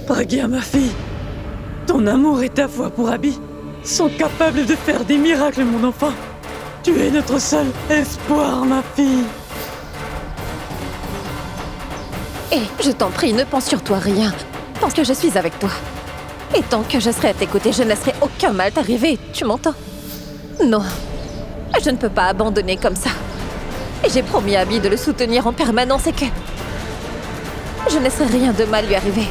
Pragya, ma fille, ton amour et ta foi pour Abby sont capables de faire des miracles, mon enfant. Tu es notre seul espoir, ma fille. Et je t'en prie, ne pense surtout à rien. Pense que je suis avec toi. Et tant que je serai à tes côtés, je ne laisserai aucun mal t'arriver. Tu m'entends? Non. Je ne peux pas abandonner comme ça. Et j'ai promis à Abby de le soutenir en permanence et que... je ne laisserai rien de mal lui arriver.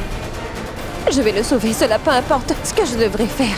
Je vais le sauver, cela peu importe ce que je devrais faire.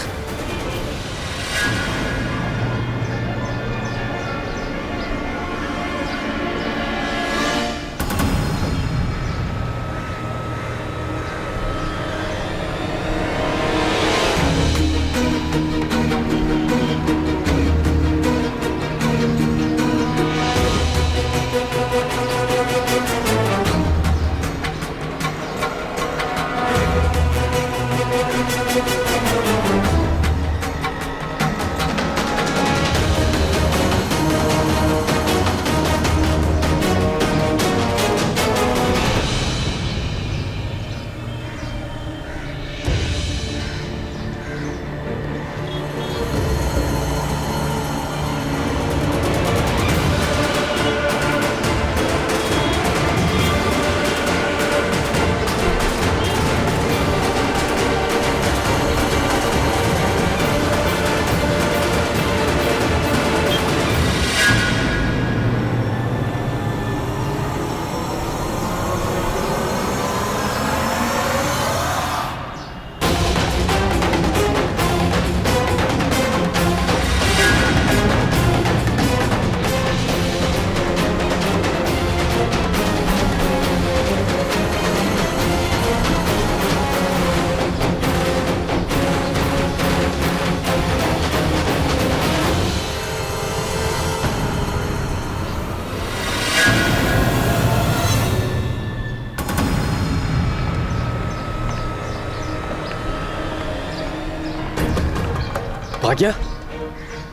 Pragya?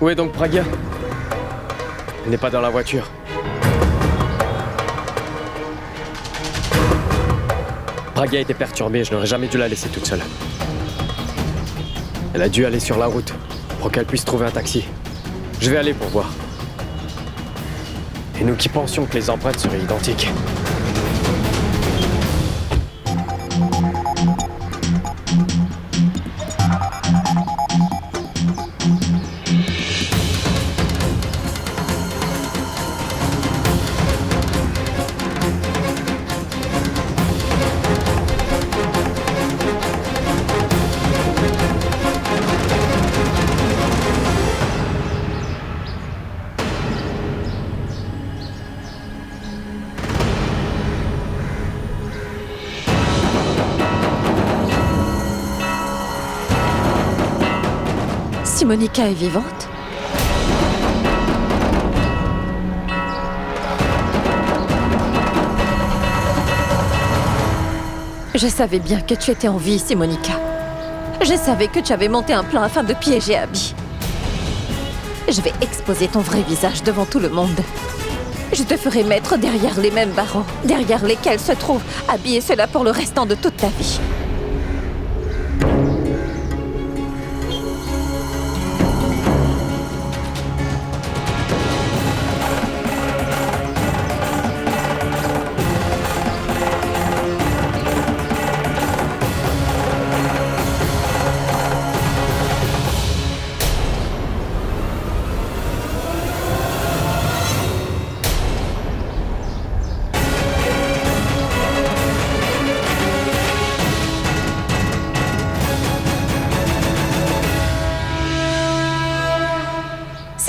Où est donc Pragya? Elle n'est pas dans la voiture. Pragya était perturbée, je n'aurais jamais dû la laisser toute seule. Elle a dû aller sur la route pour qu'elle puisse trouver un taxi. Je vais aller pour voir. Et nous qui pensions que les empreintes seraient identiques. Si Monica est vivante? Je savais bien que tu étais en vie, Simonica. Je savais que tu avais monté un plan afin de piéger Abby. Je vais exposer ton vrai visage devant tout le monde. Je te ferai mettre derrière les mêmes barreaux, derrière lesquels se trouve Abby, et cela pour le restant de toute ta vie.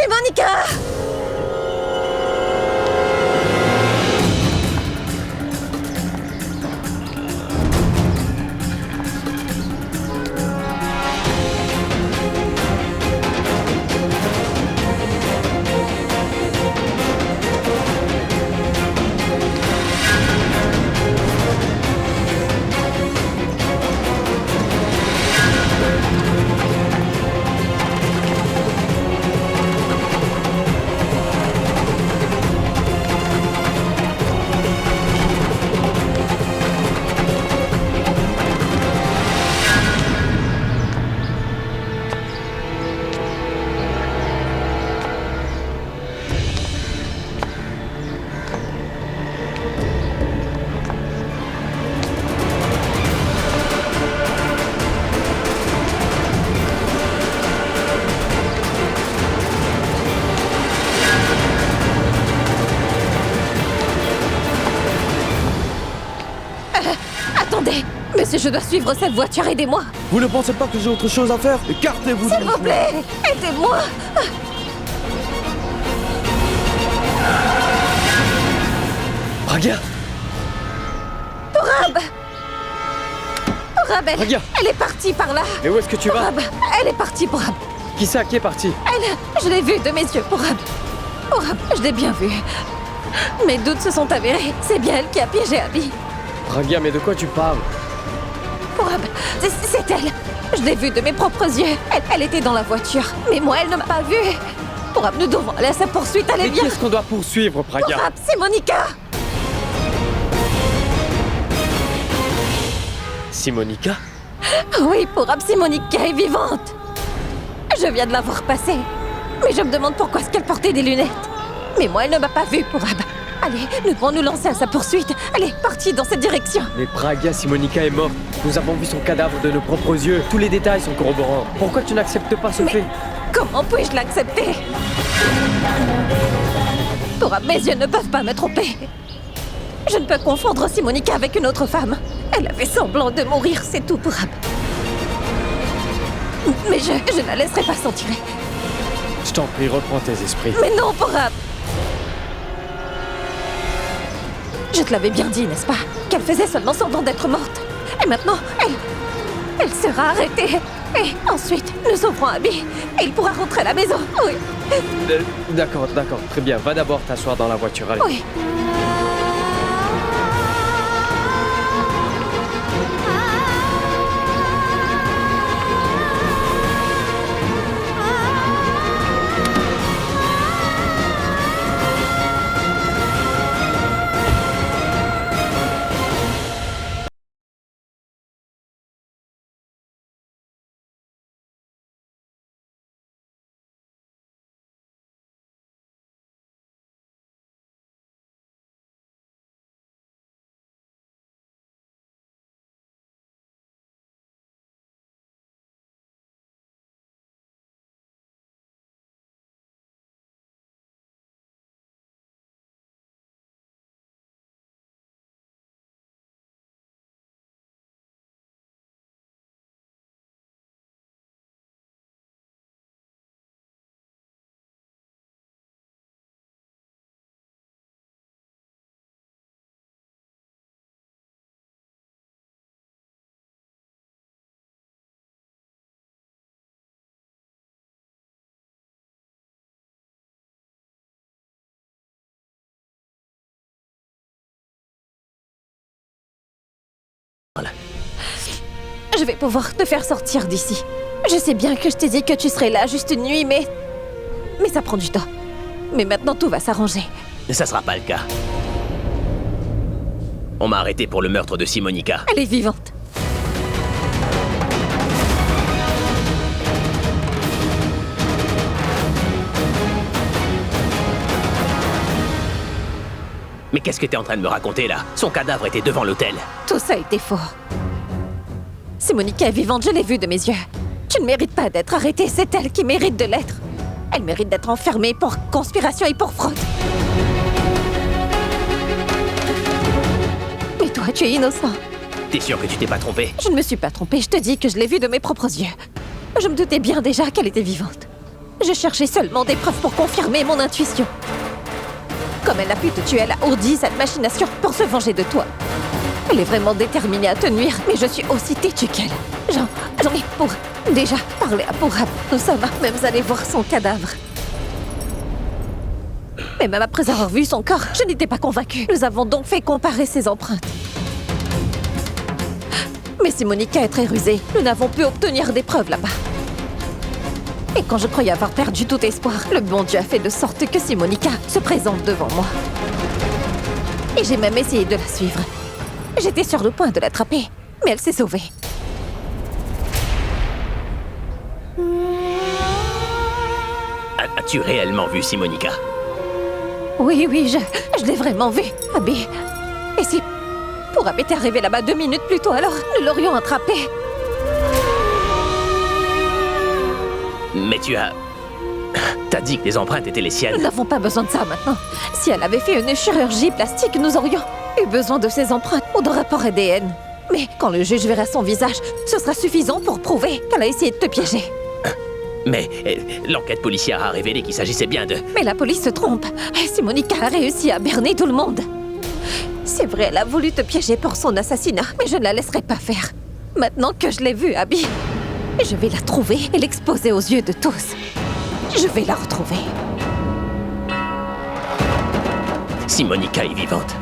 Monica! Si je dois suivre cette voiture, aidez-moi. Vous ne pensez pas que j'ai autre chose à faire? Écartez-vous. S'il vous plaît, aidez-moi. Pragya! Porab, elle, Pragya! elle est partie par là. Mais où est-ce que tu vas? Porab, elle est partie, Porab. Qui ça? Qui est parti? Elle, je l'ai vue de mes yeux, Porab. Porab, je l'ai bien vue. Mes doutes se sont avérés. C'est bien elle qui a piégé Abby. Pragya, mais de quoi tu parles? Porab, c'est elle. Je l'ai vue de mes propres yeux. Elle était dans la voiture. Mais moi, elle ne m'a pas vue. Porab, nous devons aller à sa poursuite. Allez, Mais viens. qui est-ce qu'on doit poursuivre, Pragya? Porab, c'est Monica. Simonica? Oui, Porab, si Monica est vivante. Je viens de la voir passer. Mais je me demande pourquoi est-ce qu'elle portait des lunettes. Mais moi, elle ne m'a pas vue, Porab. Allez, nous devons nous lancer à sa poursuite. Allez, partis dans cette direction. Mais Pragya, Simonica est morte. Nous avons vu son cadavre de nos propres yeux. Tous les détails sont corroborants. Pourquoi tu n'acceptes pas ce fait? Comment puis-je l'accepter? Porab, mes yeux ne peuvent pas me tromper. Je ne peux confondre Simonica avec une autre femme. Elle avait semblant de mourir, c'est tout, Porab. Mais je ne la laisserai pas s'en tirer. Je t'en prie, reprends tes esprits. Mais non, Porab! Je te l'avais bien dit, n'est-ce pas? Qu'elle faisait seulement semblant d'être morte. Et maintenant, elle sera arrêtée. Et ensuite, nous sauverons Abby. Et il pourra rentrer à la maison. Oui, D'accord, très bien. Va d'abord t'asseoir dans la voiture, allez. oui. Je vais pouvoir te faire sortir d'ici. Je sais bien que je t'ai dit que tu serais là juste une nuit, mais ça prend du temps. Mais maintenant, tout va s'arranger. Mais ça sera pas le cas. On m'a arrêté pour le meurtre de Simonica. Elle est vivante. Mais qu'est-ce que t'es en train de me raconter là? Son cadavre était devant l'hôtel. Tout ça était faux. Simonica est vivante, je l'ai vue de mes yeux. Tu ne mérites pas d'être arrêtée, c'est elle qui mérite de l'être. Elle mérite d'être enfermée pour conspiration et pour fraude. Mais toi, tu es innocent. T'es sûr que tu t'es pas trompé? Je ne me suis pas trompée, je te dis que je l'ai vue de mes propres yeux. Je me doutais bien déjà qu'elle était vivante. Je cherchais seulement des preuves pour confirmer mon intuition. Comme elle a pu te tuer, elle a ourdi cette machination pour se venger de toi. Elle est vraiment déterminée à te nuire, mais je suis aussi têtue qu'elle. J'en ai pour déjà parlé à Porab. Nous sommes même allés voir son cadavre. Mais même après avoir vu son corps, je n'étais pas convaincue. Nous avons donc fait comparer ses empreintes. Mais Simonica est très rusée. Nous n'avons pu obtenir des preuves là-bas. Et quand je croyais avoir perdu tout espoir, le bon Dieu a fait de sorte que Simonica se présente devant moi. Et j'ai même essayé de la suivre. J'étais sur le point de l'attraper, mais elle s'est sauvée. As-tu réellement vu Simonica? Oui, je l'ai vraiment vue, Abby. Et si Porab était arrivé là-bas 2 minutes plus tôt, alors nous l'aurions attrapée. Mais t'as dit que les empreintes étaient les Nous siennes. n'avons pas besoin de ça maintenant. Si elle avait fait une chirurgie plastique, nous aurions eu besoin de ses empreintes ou de rapport ADN. Mais quand le juge verra son visage, ce sera suffisant pour prouver qu'elle a essayé de te piéger. Mais l'enquête policière a révélé qu'il s'agissait bien de... Mais la police se trompe. Si Monica a réussi à berner tout le monde. C'est vrai, elle a voulu te piéger pour son assassinat, mais je ne la laisserai pas faire. Maintenant que je l'ai vue, Abby, je vais la trouver et l'exposer aux yeux de tous. Je vais la retrouver. Si Monica est vivante.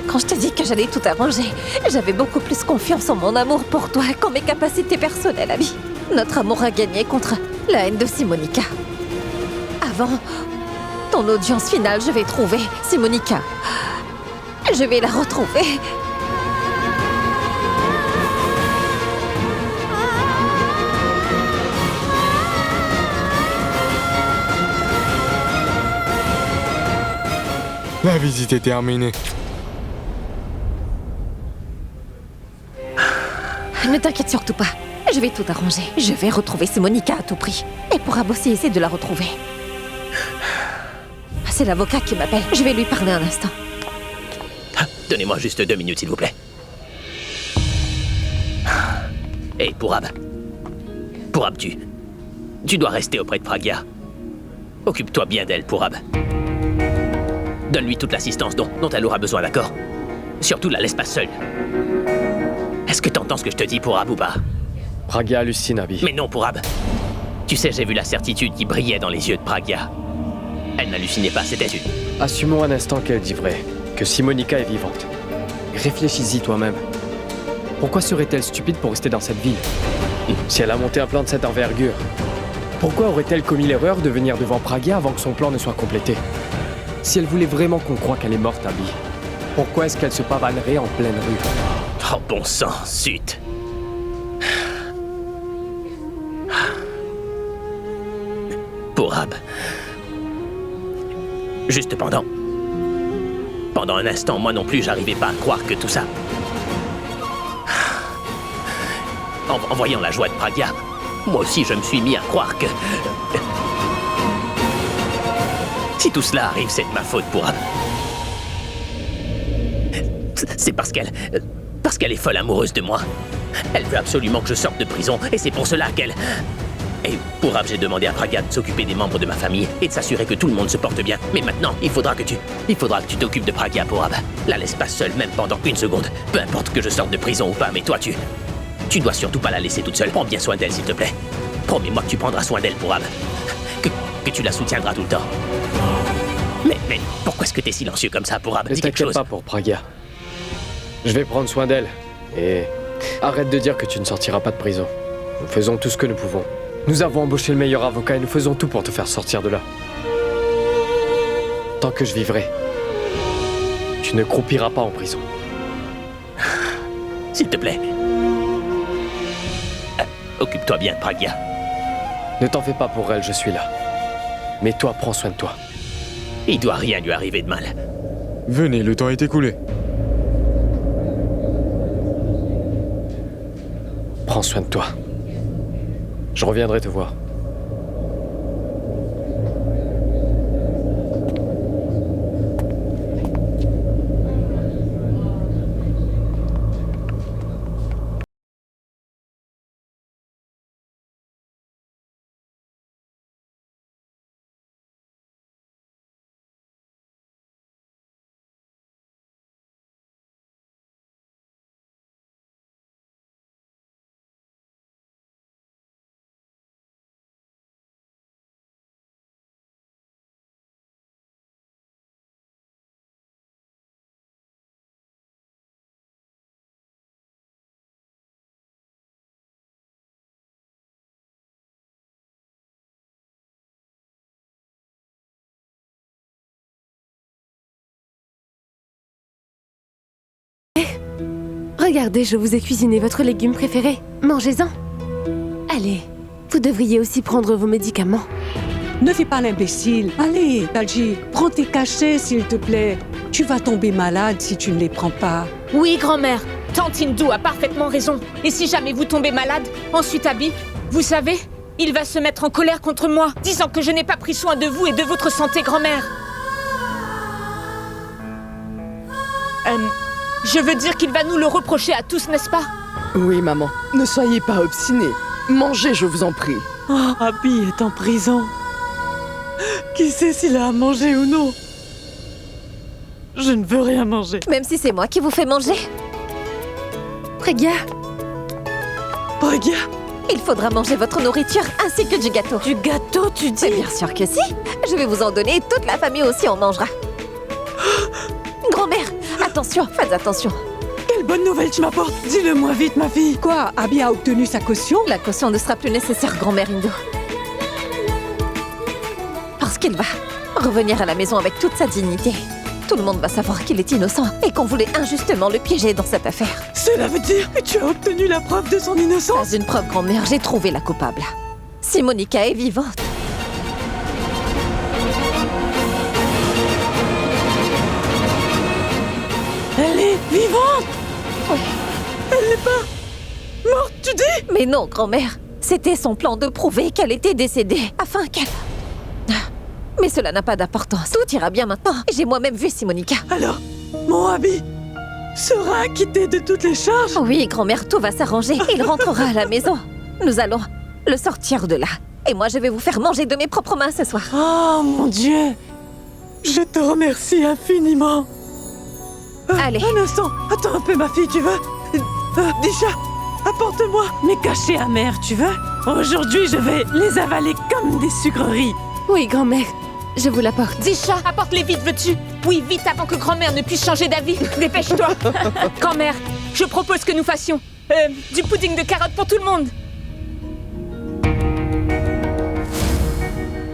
Quand je t'ai dit que j'allais tout arranger, j'avais beaucoup plus confiance en mon amour pour toi qu'en mes capacités personnelles, Abby. Notre amour a gagné contre la haine de Simonica. Avant ton audience finale, je vais trouver Simonica. Je vais la retrouver. La visite est terminée. Ne t'inquiète surtout pas. Je vais tout arranger. Je vais retrouver Simonica à tout prix. Et pourra aussi essayer de la retrouver. C'est l'avocat qui m'appelle. Je vais lui parler un instant. Donnez-moi juste 2 minutes, s'il vous plaît. Hé, Pourab, tu dois rester auprès de Pragya. Occupe-toi bien d'elle, Pourab. Donne-lui toute l'assistance dont elle aura besoin, d'accord? Surtout, la laisse pas seule. Est-ce que t'entends ce que je te dis, Pourab, ou pas? Pragya hallucine, Abby. Mais non, Pourab. Tu sais, j'ai vu la certitude qui brillait dans les yeux de Pragya. Elle n'hallucinait pas, c'était une... Assumons un instant qu'elle dit vrai, que Simonica est vivante. Réfléchis-y toi-même. Pourquoi serait-elle stupide pour rester dans cette ville? Si elle a monté un plan de cette envergure, pourquoi aurait-elle commis l'erreur de venir devant Pragya avant que son plan ne soit complété? Si elle voulait vraiment qu'on croie qu'elle est morte, Abby, pourquoi est-ce qu'elle se pavanerait en pleine rue? Oh, bon sang, zut. Pourab. Juste pendant un instant, moi non plus, j'arrivais pas à croire que tout ça... En voyant la joie de Pragya, moi aussi je me suis mis à croire que... Si tout cela arrive, c'est de ma faute, Pourab. C'est parce qu'elle est folle amoureuse de moi. Elle veut absolument que je sorte de prison, et c'est pour cela qu'elle... Et Pourab, j'ai demandé à Pragya de s'occuper des membres de ma famille et de s'assurer que tout le monde se porte bien. Mais maintenant, il faudra que tu t'occupes de Pragya, Pourab. La laisse pas seule, même pendant 1 seconde. Peu importe que je sorte de prison ou pas, mais toi, tu dois surtout pas la laisser toute seule. Prends bien soin d'elle, s'il te plaît. Promets-moi que tu prendras soin d'elle, Pourab. Que tu la soutiendras tout le temps. Mais pourquoi est-ce que t'es silencieux comme ça, Pourab? Ne Dis quelque t'inquiète chose. pas pour Pragya. Je vais prendre soin d'elle. Et arrête de dire que tu ne sortiras pas de prison. Nous faisons tout ce que nous pouvons. Nous avons embauché le meilleur avocat et nous faisons tout pour te faire sortir de là. Tant que je vivrai, tu ne croupiras pas en prison. S'il te plaît. Occupe-toi bien de Pragya. Ne t'en fais pas pour elle, je suis là. Mais toi, prends soin de toi. Il doit rien lui arriver de mal. Venez, le temps est écoulé. Prends soin de toi. Je reviendrai te voir. Regardez, je vous ai cuisiné votre légume préféré. Mangez-en. Allez, vous devriez aussi prendre vos médicaments. Ne fais pas l'imbécile. Allez, Talji, prends tes cachets, s'il te plaît. Tu vas tomber malade si tu ne les prends pas. Oui, grand-mère. Tante Hindou a parfaitement raison. Et si jamais vous tombez malade, ensuite Abby, vous savez, Il va se mettre en colère contre moi, disant que je n'ai pas pris soin de vous et de votre santé, grand-mère. Je veux dire qu'il va nous le reprocher à tous, n'est-ce pas? Oui, maman. Ne soyez pas obstinée. Mangez, je vous en prie. Oh, Abby est en prison. Qui sait s'il a à manger ou non? Je ne veux rien manger. Même si c'est moi qui vous fais manger. Pragya, Pragya, Il faudra manger votre nourriture ainsi que du gâteau. du gâteau, tu dis? Mais bien sûr que si. Je vais vous en donner et toute la famille aussi en mangera. Grand-mère, attention, faites attention. Quelle bonne nouvelle tu m'apportes? Dis-le-moi vite, ma fille. Quoi? Abby a obtenu sa caution? La caution ne sera plus nécessaire, grand-mère Indo. Parce qu'il va revenir à la maison avec toute sa dignité. Tout le monde va savoir qu'il est innocent et qu'on voulait injustement le piéger dans cette affaire. Cela veut dire que tu as obtenu la preuve de son innocence? Pas une preuve, grand-mère, j'ai trouvé la coupable. Simonica est vivante. Elle est vivante? Oui. Elle n'est pas morte, tu dis? Mais non, grand-mère. C'était son plan de prouver qu'elle était décédée, afin qu'elle... Mais cela n'a pas d'importance. Tout ira bien maintenant. J'ai moi-même vu Simonica. Alors, mon Abby sera acquitté de toutes les charges? Oui, grand-mère, tout va s'arranger. Il rentrera à la maison. Nous allons le sortir de là. Et moi, je vais vous faire manger de mes propres mains ce soir. Oh, mon Dieu! Je te remercie infiniment. Allez. Un instant, attends un peu, ma fille, tu veux? Disha, apporte-moi mes cachets amers, tu veux? Aujourd'hui, je vais les avaler comme des sucreries. Oui, grand-mère, je vous l'apporte. Disha, apporte-les vite, veux-tu? Oui, vite, avant que grand-mère ne puisse changer d'avis. Dépêche-toi. Grand-mère, je propose que nous fassions du pudding de carottes pour tout le monde.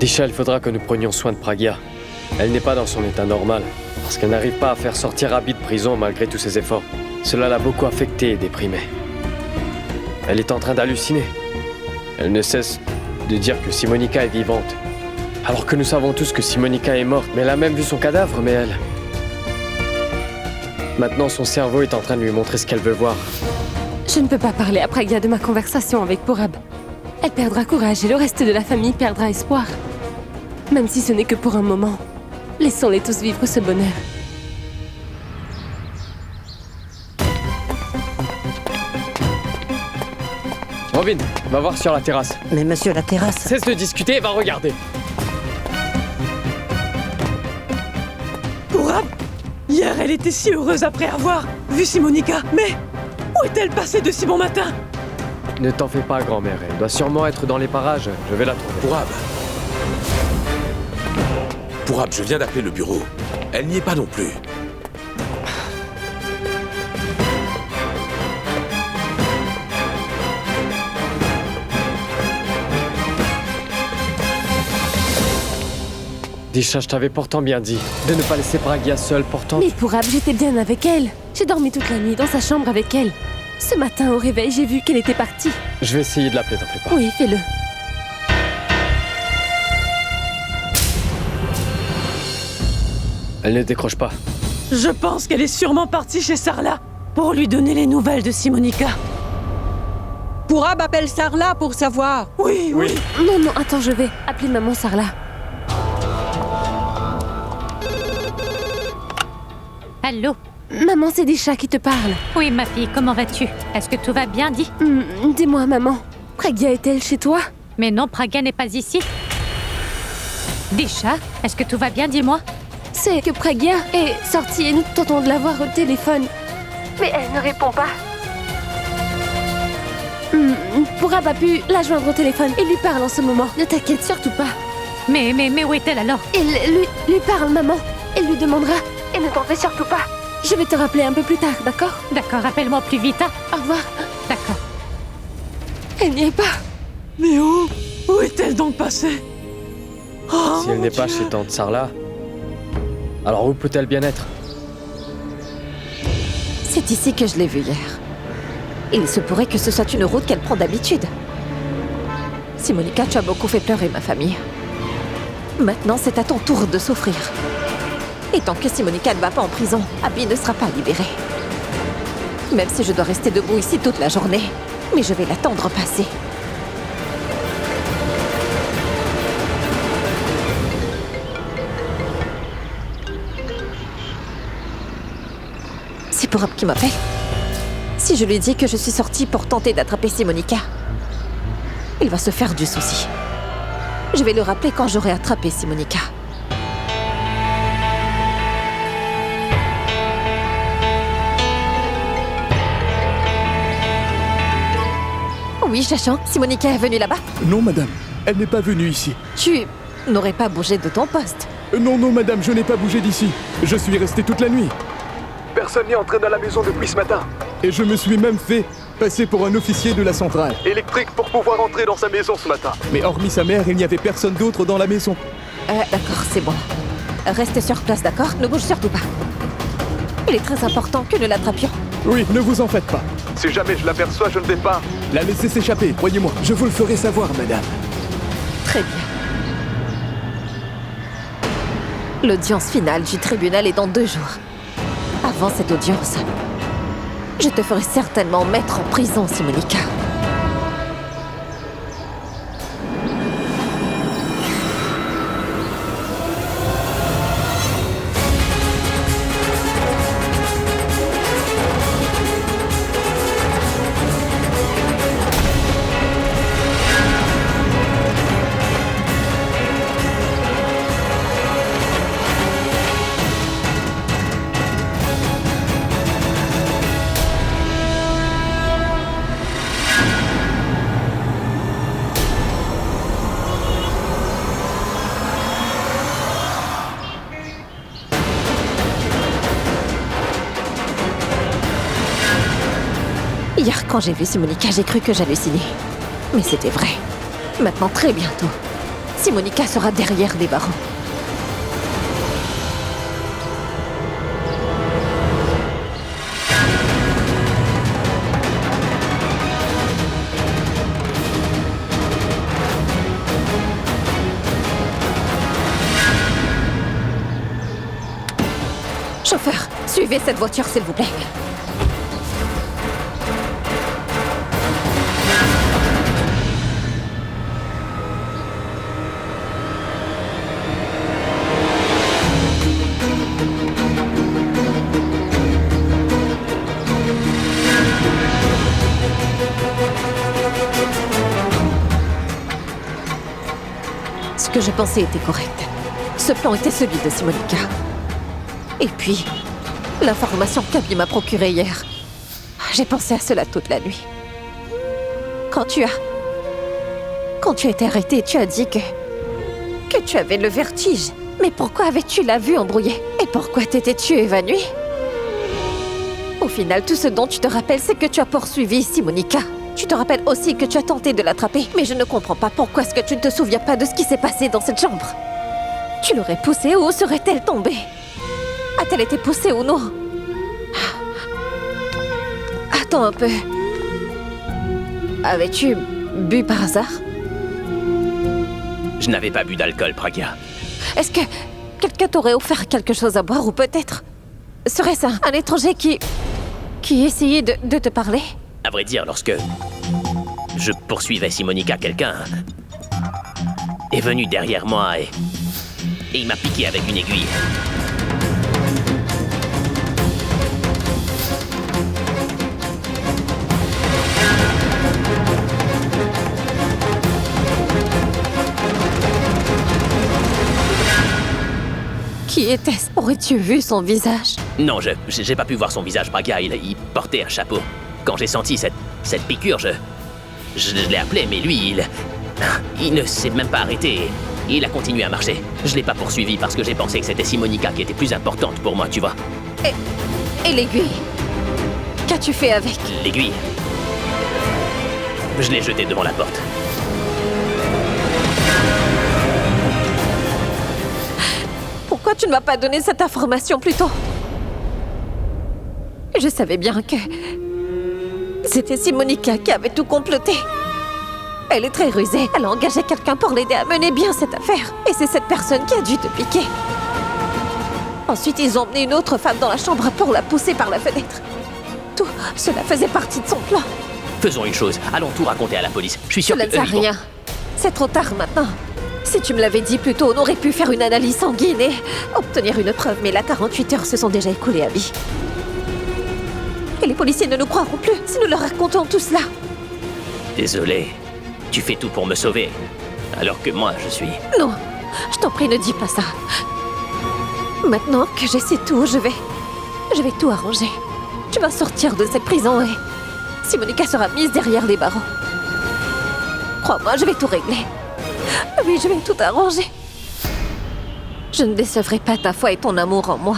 Disha, il faudra que nous prenions soin de Pragya. Elle n'est pas dans son état normal, parce qu'elle n'arrive pas à faire sortir Abby de prison malgré tous ses efforts. Cela l'a beaucoup affectée et déprimée. Elle est en train d'halluciner. Elle ne cesse de dire que Simonica est vivante. Alors que nous savons tous que Simonica est morte, mais elle a même vu son cadavre, mais elle... Maintenant, son cerveau est en train de lui montrer ce qu'elle veut voir. Je ne peux pas parler à Pragya de ma conversation avec Purab. Elle perdra courage et le reste de la famille perdra espoir. Même si ce n'est que pour un moment. Laissons-les tous vivre ce bonheur. Robin, va voir sur la terrasse. Mais monsieur, la terrasse... Cesse de discuter et va regarder. Purab, hier, elle était si heureuse après avoir vu Simonica. Mais où est-elle passée de si bon matin? Ne t'en fais pas, grand-mère. Elle doit sûrement être dans les parages. Je vais la trouver. Purab, je viens d'appeler le bureau. Elle n'y est pas non plus. Disha, je t'avais pourtant bien dit de ne pas laisser Pragya seule, pourtant... Mais Purab, j'étais bien avec elle. J'ai dormi toute la nuit dans sa chambre avec elle. Ce matin, au réveil, j'ai vu qu'elle était partie. Je vais essayer de l'appeler, t'en fais pas. Oui, fais-le. Elle ne décroche pas. Je pense qu'elle est sûrement partie chez Sarla pour lui donner les nouvelles de Simonica. Purab appelle Sarla pour savoir. Oui. Non, non, attends, je vais appeler maman Sarla. Allô? Maman, c'est Disha qui te parle. Oui, ma fille, comment vas-tu? Est-ce que tout va bien, dis? Dis-moi, maman, Pragya est-elle chez toi? Mais non, Pragya n'est pas ici. Disha, est-ce que tout va bien, dis-moi? C'est que Pragya est sortie et nous tentons de la voir au téléphone. Mais elle ne répond pas. Purab a pu la joindre au téléphone. Il lui parle en ce moment. Ne t'inquiète surtout pas. Mais où est-elle alors? Il lui parle, maman. Il lui demandera. Et ne t'en fais surtout pas. Je vais te rappeler un peu plus tard, d'accord? D'accord, rappelle-moi plus vite, hein? Au revoir. D'accord. Elle n'y est pas. Mais où est-elle donc passée? Oh, si elle n'est pas chez tante Sarla, alors où peut-elle bien être? C'est ici que je l'ai vue hier. Il se pourrait que ce soit une route qu'elle prend d'habitude. Simonica, tu as beaucoup fait pleurer ma famille. Maintenant, c'est à ton tour de souffrir. Et tant que Simonica ne va pas en prison, Abby ne sera pas libérée. Même si je dois rester debout ici toute la journée, mais je vais l'attendre passer. C'est Pourab qui m'appelle. Si je lui dis que je suis sortie pour tenter d'attraper Simonica, il va se faire du souci. Je vais le rappeler quand j'aurai attrapé Simonica. Oui, Chachon, Simonica est venue là-bas? Non, madame. Elle n'est pas venue ici. Tu n'aurais pas bougé de ton poste? Non, non, madame, je n'ai pas bougé d'ici. Je suis resté toute la nuit. Personne n'est entré dans la maison depuis ce matin. Et je me suis même fait passer pour un officier de la centrale électrique pour pouvoir entrer dans sa maison ce matin. Mais hormis sa mère, il n'y avait personne d'autre dans la maison. D'accord, c'est bon. Reste sur place, d'accord? Ne bouge surtout pas. Il est très important que nous l'attrapions. Oui, ne vous en faites pas. Si jamais je l'aperçois, je ne vais pas la laisser s'échapper, croyez-moi. Je vous le ferai savoir, madame. Très bien. L'audience finale du tribunal est dans 2 jours. Avant cette audience, je te ferai certainement mettre en prison, Simonica. Hier, quand j'ai vu Simonica, j'ai cru que j'hallucinais. Mais c'était vrai. Maintenant, très bientôt, Simonica sera derrière des barreaux. Chauffeur, suivez cette voiture, s'il vous plaît. Ce que je pensais était correct. Ce plan était celui de Simonica. Et puis, l'information qu'Abby m'a procurée hier. J'ai pensé à cela toute la nuit. Quand tu as été arrêté, tu as dit que tu avais le vertige. Mais pourquoi avais-tu la vue embrouillée? Et pourquoi t'étais-tu évanoui? Au final, tout ce dont tu te rappelles, c'est que tu as poursuivi Simonica. Tu te rappelles aussi que tu as tenté de l'attraper. Mais je ne comprends pas pourquoi est-ce que tu ne te souviens pas de ce qui s'est passé dans cette chambre. Tu l'aurais poussée ou serait-elle tombée? A-t-elle été poussée ou non? Attends un peu. Avais-tu bu par hasard? Je n'avais pas bu d'alcool, Pragya. Est-ce que quelqu'un t'aurait offert quelque chose à boire ou peut-être serait-ce un étranger qui essayait de te parler? À vrai dire, lorsque je poursuivais Simonica, quelqu'un est venu derrière moi et il m'a piqué avec une aiguille. Qui était-ce? Aurais-tu vu son visage? Non, j'ai pas pu voir son visage, Pragya. Il portait un chapeau. Quand j'ai senti cette piqûre, je l'ai appelé, mais lui, il ne s'est même pas arrêté. Il a continué à marcher. Je l'ai pas poursuivi parce que j'ai pensé que c'était Simonica qui était plus importante pour moi, tu vois. Et l'aiguille? Qu'as-tu fait avec? L'aiguille? Je l'ai jetée devant la porte. Pourquoi tu ne m'as pas donné cette information plus tôt? Je savais bien que c'était Simonica qui avait tout comploté. Elle est très rusée. Elle a engagé quelqu'un pour l'aider à mener bien cette affaire. Et c'est cette personne qui a dû te piquer. Ensuite, ils ont emmené une autre femme dans la chambre pour la pousser par la fenêtre. Tout cela faisait partie de son plan. Faisons une chose. Allons tout raconter à la police. Je suis sûr que... Cela ne sert à rien. C'est trop tard maintenant. Si tu me l'avais dit plus tôt, on aurait pu faire une analyse sanguine et obtenir une preuve. Mais là, 48 heures se sont déjà écoulées, Abby. Et les policiers ne nous croiront plus si nous leur racontons tout cela. Désolé, tu fais tout pour me sauver, alors que moi, je suis... Non, je t'en prie, ne dis pas ça. Maintenant que je sais tout, je vais tout arranger. Tu vas sortir de cette prison et Simonica sera mise derrière les barreaux. Crois-moi, je vais tout régler. Oui, je vais tout arranger. Je ne décevrai pas ta foi et ton amour en moi.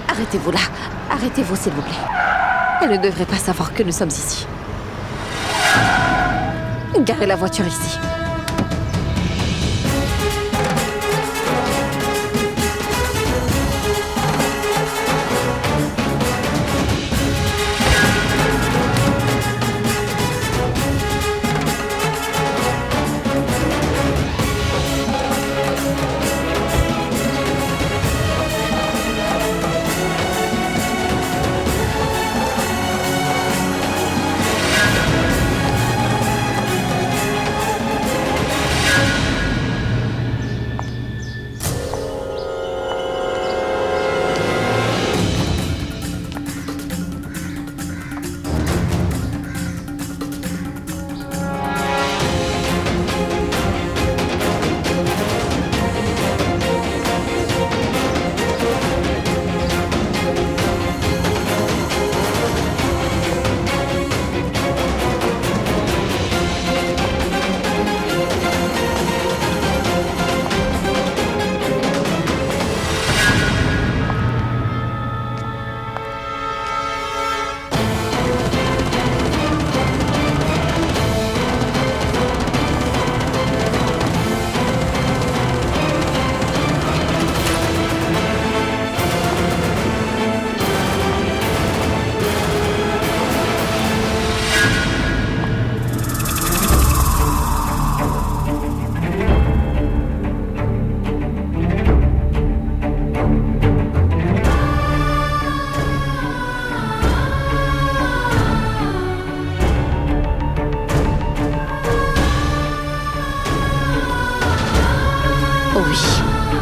Arrêtez-vous là. Arrêtez-vous, s'il vous plaît. Elle ne devrait pas savoir que nous sommes ici. Garez la voiture ici.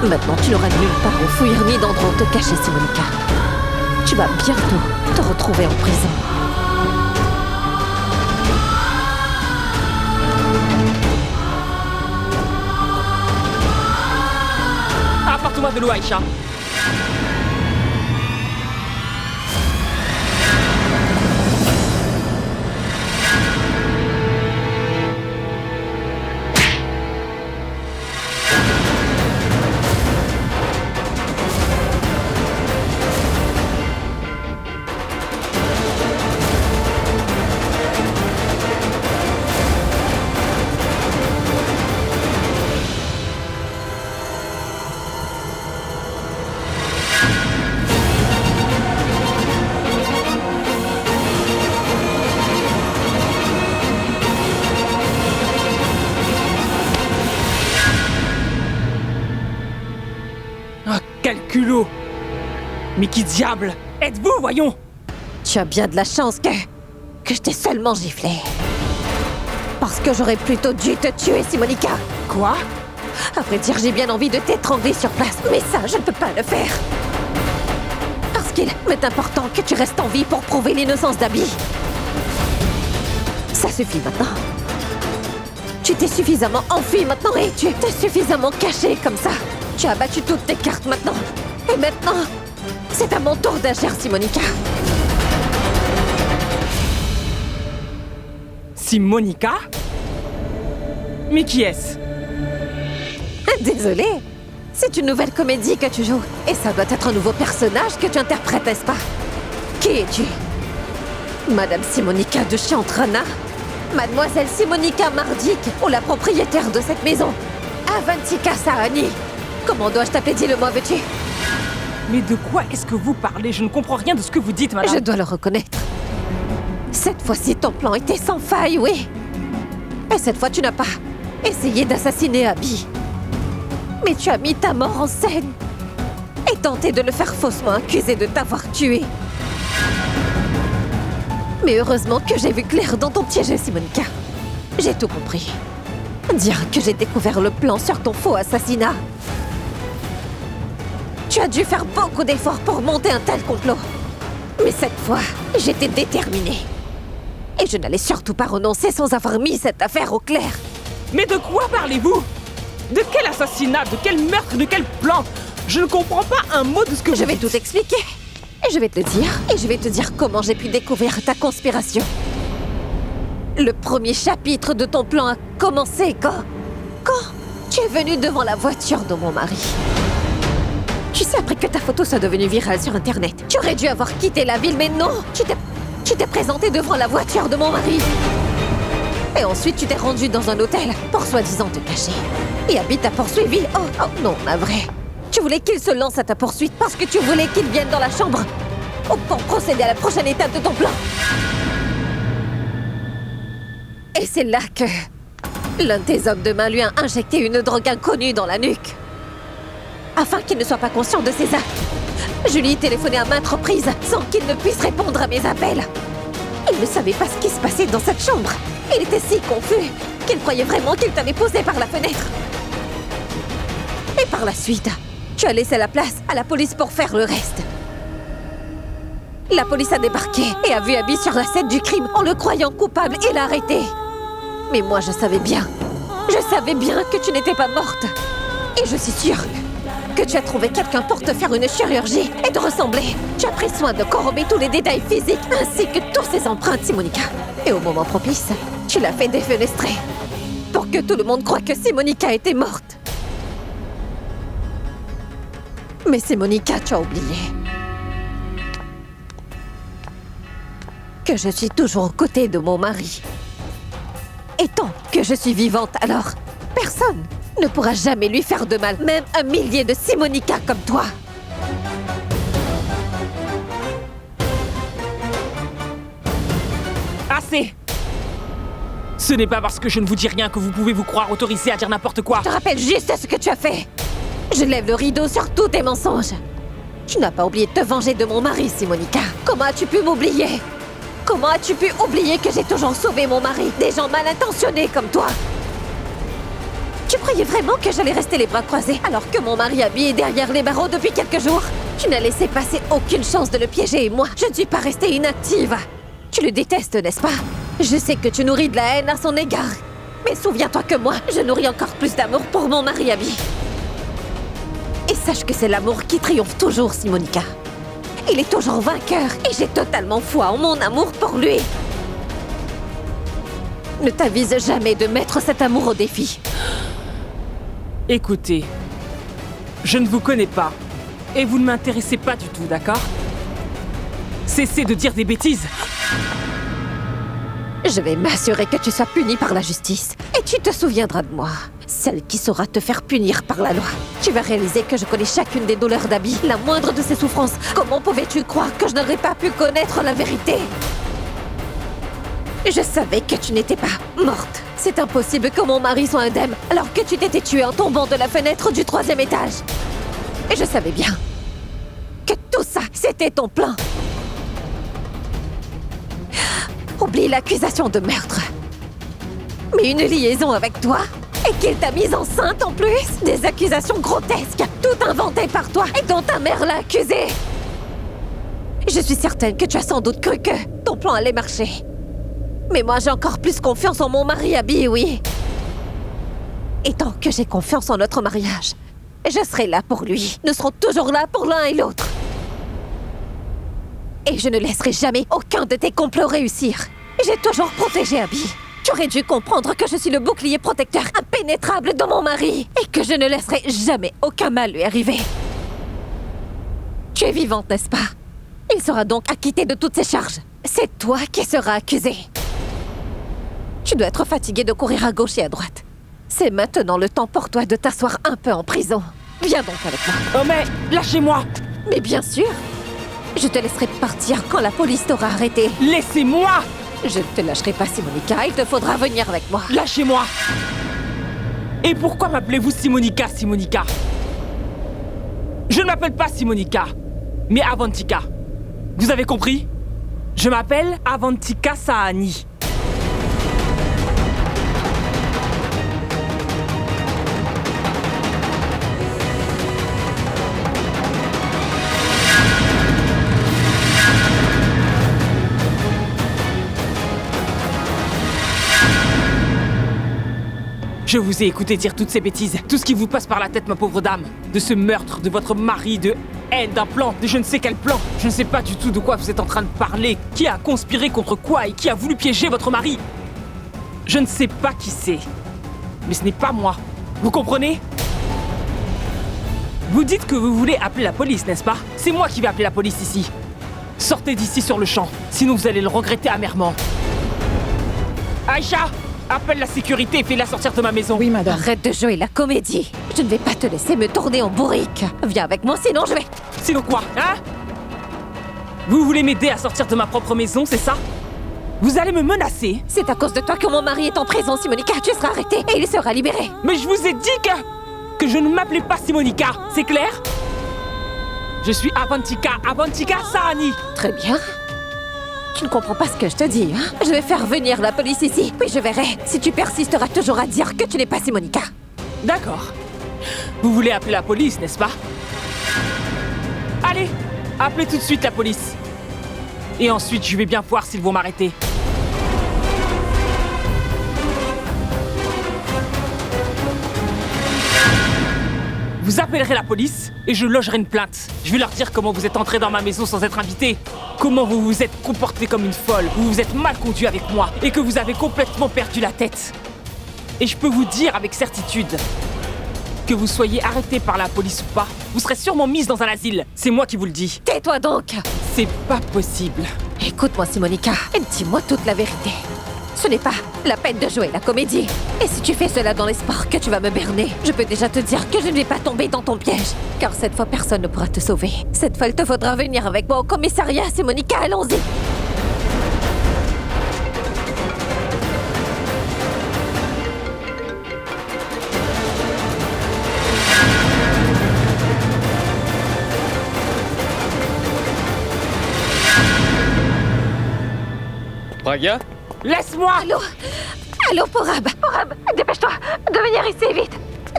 Maintenant, tu n'auras nulle part où fuir ni d'endroit où te cacher, Simonica. Tu vas bientôt te retrouver en prison. Apporte-moi de l'eau, Aïcha. Quel culot! Mais qui diable êtes-vous, voyons? Tu as bien de la chance que je t'ai seulement giflé. Parce que j'aurais plutôt dû te tuer, Simonica. Quoi? À vrai dire, j'ai bien envie de t'étrangler sur place, mais ça, je ne peux pas le faire. Parce qu'il m'est important que tu restes en vie pour prouver l'innocence d'Abby. Ça suffit maintenant. Tu t'es suffisamment enfui maintenant et tu t'es suffisamment caché comme ça. Tu as battu toutes tes cartes maintenant. Et maintenant, c'est à mon tour d'agir, Simonica. Simonica? Mais qui est-ce? Désolée. C'est une nouvelle comédie que tu joues. Et ça doit être un nouveau personnage que tu interprètes, n'est-ce pas? Qui es-tu? Madame Simonica de Chantrana? Mademoiselle Simonica Mardik, ou la propriétaire de cette maison? Avantika Sahani? Comment dois-je t'appeler, dis-le-moi, veux-tu? Mais de quoi est-ce que vous parlez? Je ne comprends rien de ce que vous dites, madame. Je dois le reconnaître. Cette fois-ci, ton plan était sans faille, oui. Et cette fois, tu n'as pas essayé d'assassiner Abby. Mais tu as mis ta mort en scène. et tenter de le faire faussement accuser de t'avoir tué. Mais heureusement que j'ai vu clair dans ton piège, Simonica. J'ai tout compris. Dire que j'ai découvert le plan sur ton faux assassinat. Tu as dû faire beaucoup d'efforts pour monter un tel complot. Mais cette fois, j'étais déterminée. Et je n'allais surtout pas renoncer sans avoir mis cette affaire au clair. Mais de quoi parlez-vous? De quel assassinat? De quel meurtre? De quel plan? Je ne comprends pas un mot de ce que Je vais tout expliquer. Et je vais te dire. Et je vais te dire comment j'ai pu découvrir ta conspiration. Le premier chapitre de ton plan a commencé quand tu es venu devant la voiture de mon mari. Tu sais, après que ta photo soit devenue virale sur Internet, tu aurais dû avoir quitté la ville, mais non! Tu t'es présenté devant la voiture de mon mari. Et ensuite, tu t'es rendu dans un hôtel pour soi-disant te cacher. Et Abby t'a poursuivi. Oh non, ma vraie. Tu voulais qu'il se lance à ta poursuite parce que tu voulais qu'il vienne dans la chambre pour procéder à la prochaine étape de ton plan. Et c'est là que l'un de tes hommes de main lui a injecté une drogue inconnue dans la nuque. Afin qu'il ne soit pas conscient de ses actes. Je lui ai téléphoné à maintes reprises sans qu'il ne puisse répondre à mes appels. Il ne savait pas ce qui se passait dans cette chambre. Il était si confus qu'il croyait vraiment qu'il t'avait posé par la fenêtre. Et par la suite, tu as laissé la place à la police pour faire le reste. La police a débarqué et a vu Abby sur la scène du crime en le croyant coupable et l'a arrêté. Mais moi, je savais bien que tu n'étais pas morte. Et je suis sûre que tu as trouvé quelqu'un pour te faire une chirurgie et te ressembler. Tu as pris soin de corrober tous les détails physiques ainsi que toutes ses empreintes, Simonica. Et au moment propice, tu l'as fait défenestrer pour que tout le monde croie que Simonica était morte. Mais Simonica, tu as oublié que je suis toujours aux côtés de mon mari. Et tant que je suis vivante, alors personne ne pourra jamais lui faire de mal, même un millier de Simonica comme toi. Assez! Ce n'est pas parce que je ne vous dis rien que vous pouvez vous croire autorisé à dire n'importe quoi. Je te rappelle juste ce que tu as fait. Je lève le rideau sur tous tes mensonges. Tu n'as pas oublié de te venger de mon mari, Simonica. Comment as-tu pu m'oublier? Comment as-tu pu oublier que j'ai toujours sauvé mon mari des gens mal intentionnés comme toi? Tu croyais vraiment que j'allais rester les bras croisés alors que mon mari Abby est derrière les barreaux depuis quelques jours? Tu n'as laissé passer aucune chance de le piéger et moi, je ne suis pas restée inactive. Tu le détestes, n'est-ce pas? Je sais que tu nourris de la haine à son égard. Mais souviens-toi que moi, je nourris encore plus d'amour pour mon mari Abby. Et sache que c'est l'amour qui triomphe toujours, Simonica. Il est toujours vainqueur et j'ai totalement foi en mon amour pour lui. Ne t'avise jamais de mettre cet amour au défi. Écoutez, je ne vous connais pas et vous ne m'intéressez pas du tout, d'accord? Cessez de dire des bêtises. Je vais m'assurer que tu sois puni par la justice et tu te souviendras de moi. Celle qui saura te faire punir par la loi. Tu vas réaliser que je connais chacune des douleurs d'Abby, la moindre de ses souffrances. Comment pouvais-tu croire que je n'aurais pas pu connaître la vérité? Je savais que tu n'étais pas morte. C'est impossible que mon mari soit indemne alors que tu t'étais tuée en tombant de la fenêtre du 3e étage. Et je savais bien que tout ça, c'était ton plan. Oublie l'accusation de meurtre. Mais une liaison avec toi? Et qu'il t'a mise enceinte en plus? Des accusations grotesques, toutes inventées par toi et dont ta mère l'a accusée. Je suis certaine que tu as sans doute cru que ton plan allait marcher. Mais moi, j'ai encore plus confiance en mon mari, Abby, oui. Et tant que j'ai confiance en notre mariage, je serai là pour lui. Nous serons toujours là pour l'un et l'autre. Et je ne laisserai jamais aucun de tes complots réussir. J'ai toujours protégé Abby. Tu aurais dû comprendre que je suis le bouclier protecteur impénétrable de mon mari et que je ne laisserai jamais aucun mal lui arriver. Tu es vivante, n'est-ce pas? Il sera donc acquitté de toutes ses charges. C'est toi qui seras accusé. Tu dois être fatigué de courir à gauche et à droite. C'est maintenant le temps pour toi de t'asseoir un peu en prison. Viens donc avec moi. Oh mais, lâchez-moi! Mais bien sûr. Je te laisserai partir quand la police t'aura arrêté. Laissez-moi! Je ne te lâcherai pas, Simonica. Il te faudra venir avec moi. Lâchez-moi! Et pourquoi m'appelez-vous Simonica, Simonica? Je ne m'appelle pas Simonica, mais Avantika. Vous avez compris? Je m'appelle Avantika Saani. Je vous ai écouté dire toutes ces bêtises, tout ce qui vous passe par la tête, ma pauvre dame. De ce meurtre, de votre mari, de haine, d'un plan, de je ne sais quel plan. Je ne sais pas du tout de quoi vous êtes en train de parler. Qui a conspiré contre quoi et qui a voulu piéger votre mari? Je ne sais pas qui c'est. Mais ce n'est pas moi. Vous comprenez? Vous dites que vous voulez appeler la police, n'est-ce pas? C'est moi qui vais appeler la police ici. Sortez d'ici sur le champ, sinon vous allez le regretter amèrement. Aïcha! Appelle la sécurité et fais-la sortir de ma maison. Oui, madame. Arrête de jouer la comédie. Je ne vais pas te laisser me tourner en bourrique. Viens avec moi, sinon je vais... Sinon quoi, hein? Vous voulez m'aider à sortir de ma propre maison, c'est ça? Vous allez me menacer? C'est à cause de toi que mon mari est en prison, Simonica. Tu seras arrêtée et il sera libéré. Mais je vous ai dit que je ne m'appelais pas Simonica, c'est clair? Je suis Avantika Saani. Très bien. Tu ne comprends pas ce que je te dis, hein? Je vais faire venir la police ici, puis je verrai si tu persisteras toujours à dire que tu n'es pas Simonica. D'accord. Vous voulez appeler la police, n'est-ce pas? Allez, appelez tout de suite la police. Et ensuite, je vais bien voir s'ils vont m'arrêter. Vous appellerez la police et je logerai une plainte. Je vais leur dire comment vous êtes entré dans ma maison sans être invité. Comment vous vous êtes comporté comme une folle. Vous vous êtes mal conduit avec moi et que vous avez complètement perdu la tête. Et je peux vous dire avec certitude que vous soyez arrêté par la police ou pas, vous serez sûrement mise dans un asile. C'est moi qui vous le dis. Tais-toi donc. C'est pas possible. Écoute-moi, Simonica, et dis-moi toute la vérité. Ce n'est pas la peine de jouer la comédie. Et si tu fais cela dans l'espoir que tu vas me berner, je peux déjà te dire que je ne vais pas tomber dans ton piège. Car cette fois, personne ne pourra te sauver. Cette fois, il te faudra venir avec moi au commissariat, Simonica, allons-y. Pragia? Laisse-moi! Allô, Pourab, dépêche-toi de venir ici, vite.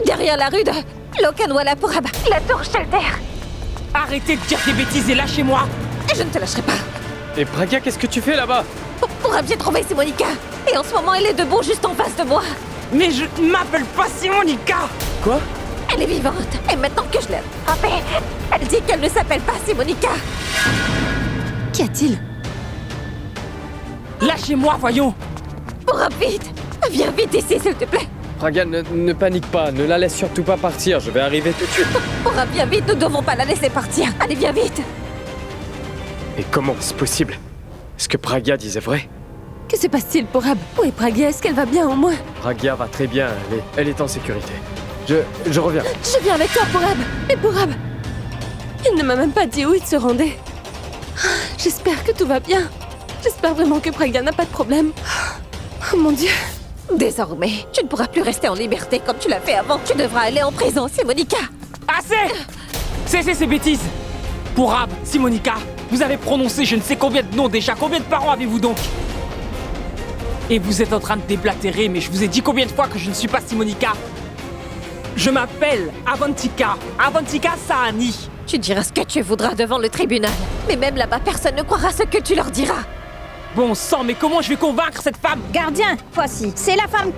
Derrière la rue de Lokanwala, Pourab, la tour Shelter. Arrêtez de dire des bêtises et lâchez-moi! Je ne te lâcherai pas. Et Pragia, qu'est-ce que tu fais là-bas? Pourab, j'ai trouvé Simonica. Et en ce moment, elle est debout juste en face de moi. Mais je ne m'appelle pas Simonica! Quoi? Elle est vivante. Et maintenant que je l'ai attrapée, elle dit qu'elle ne s'appelle pas Simonica. Qu'y a-t-il? Lâchez-moi, voyons! Pourab, vite! Viens vite ici, s'il te plaît! Pragia, ne panique pas, ne la laisse surtout pas partir, je vais arriver tout de suite. Pourab, viens vite, nous ne devons pas la laisser partir. Allez, viens vite! Et comment c'est possible? Est-ce que Pragia disait vrai? Que se passe-t-il, Pourab? Où est Pragia? Est-ce qu'elle va bien au moins? Pragia va très bien, elle est en sécurité. Je reviens. Je viens avec toi, Pourab! Mais Pourab! Il ne m'a même pas dit où il se rendait. J'espère que tout va bien. J'espère vraiment que Pragia n'a pas de problème. Oh mon Dieu! Désormais, tu ne pourras plus rester en liberté comme tu l'as fait avant. Tu devras aller en prison, Simonica. Assez! Cessez ces bêtises! Pourab, Simonica, vous avez prononcé je ne sais combien de noms déjà. Combien de parents avez-vous donc? Et vous êtes en train de déblatérer, mais je vous ai dit combien de fois que je ne suis pas Simonica? Je m'appelle Avantika Saani. Tu diras ce que tu voudras devant le tribunal. Mais même là-bas, personne ne croira ce que tu leur diras. Bon sang, mais comment je vais convaincre cette femme? Gardien, voici, c'est la femme.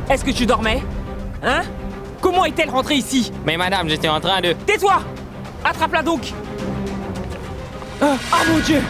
Est-ce que tu dormais? Hein? Comment est-elle rentrée ici? Mais madame, j'étais en train de... Tais-toi! Attrape-la donc! Oh mon Dieu!